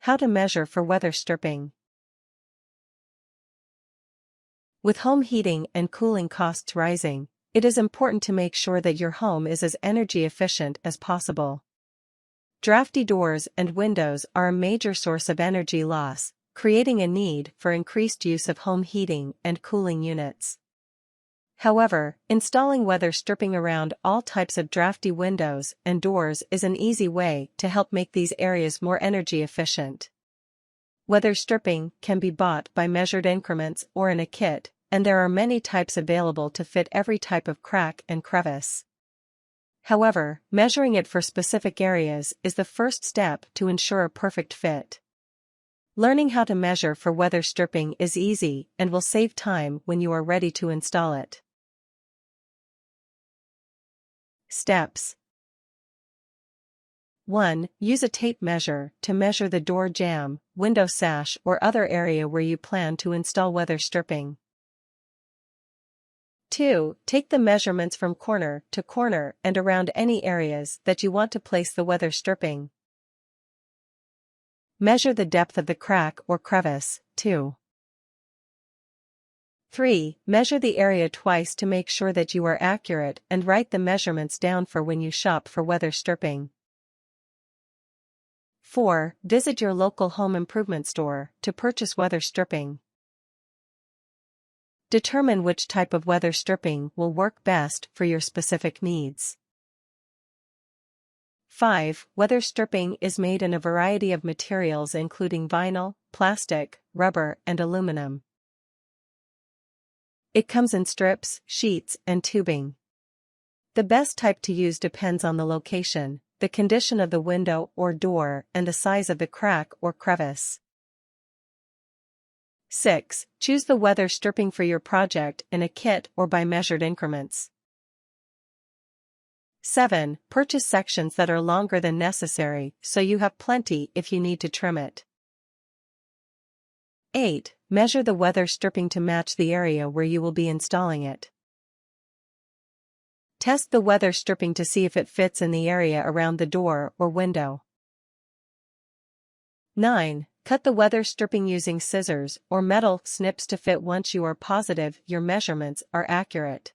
How to measure for weather stripping. With home heating and cooling costs rising, it is important to make sure that your home is as energy efficient as possible. Drafty doors and windows are a major source of energy loss, creating a need for increased use of home heating and cooling units. However, installing weather stripping around all types of drafty windows and doors is an easy way to help make these areas more energy efficient. Weather stripping can be bought by measured increments or in a kit, and there are many types available to fit every type of crack and crevice. However, measuring it for specific areas is the first step to ensure a perfect fit. Learning how to measure for weather stripping is easy and will save time when you are ready to install it. Steps. 1. Use a tape measure to measure the door jamb, window sash or other area where you plan to install weather stripping. 2. Take the measurements from corner to corner and around any areas that you want to place the weather stripping. Measure the depth of the crack or crevice, too. 3. Measure the area twice to make sure that you are accurate and write the measurements down for when you shop for weather stripping. 4. Visit your local home improvement store to purchase weather stripping. Determine which type of weather stripping will work best for your specific needs. 5. Weather stripping is made in a variety of materials including vinyl, plastic, rubber, and aluminum. It comes in strips, sheets, and tubing. The best type to use depends on the location, the condition of the window or door, and the size of the crack or crevice. 6. Choose the weather stripping for your project in a kit or by measured increments. 7. Purchase sections that are longer than necessary so you have plenty if you need to trim it. 8. Measure the weather stripping to match the area where you will be installing it. Test the weather stripping to see if it fits in the area around the door or window. 9. Cut the weather stripping using scissors or metal snips to fit once you are positive your measurements are accurate.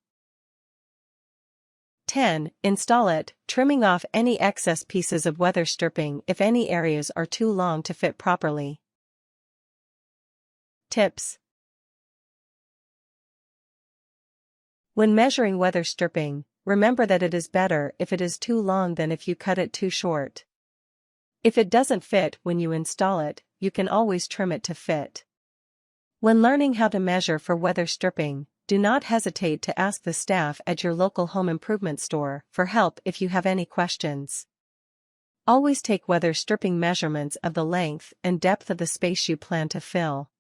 10. Install it, trimming off any excess pieces of weather stripping if any areas are too long to fit properly. Tips. When measuring weather stripping, remember that it is better if it is too long than if you cut it too short. If it doesn't fit when you install it, you can always trim it to fit. When learning how to measure for weather stripping, do not hesitate to ask the staff at your local home improvement store for help if you have any questions. Always take weather stripping measurements of the length and depth of the space you plan to fill.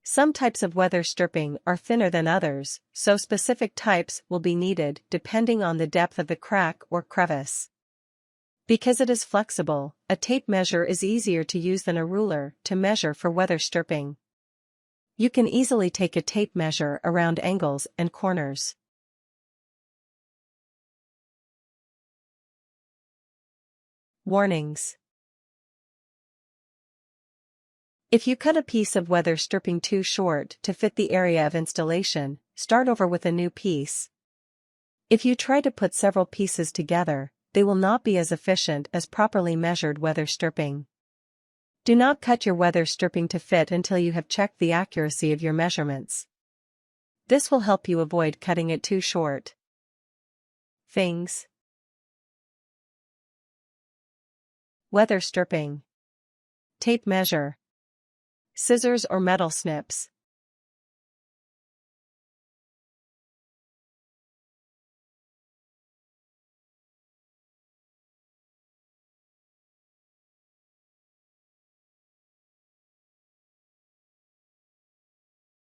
Some types of weather stripping are thinner than others, so specific types will be needed depending on the depth of the crack or crevice. Because it is flexible, a tape measure is easier to use than a ruler to measure for weather stripping. You can easily take a tape measure around angles and corners. Warnings. If you cut a piece of weather stripping too short to fit the area of installation, start over with a new piece. If you try to put several pieces together, they will not be as efficient as properly measured weather stripping. Do not cut your weather stripping to fit until you have checked the accuracy of your measurements. This will help you avoid cutting it too short. Things. Weather stripping. Tape measure. Scissors or metal snips.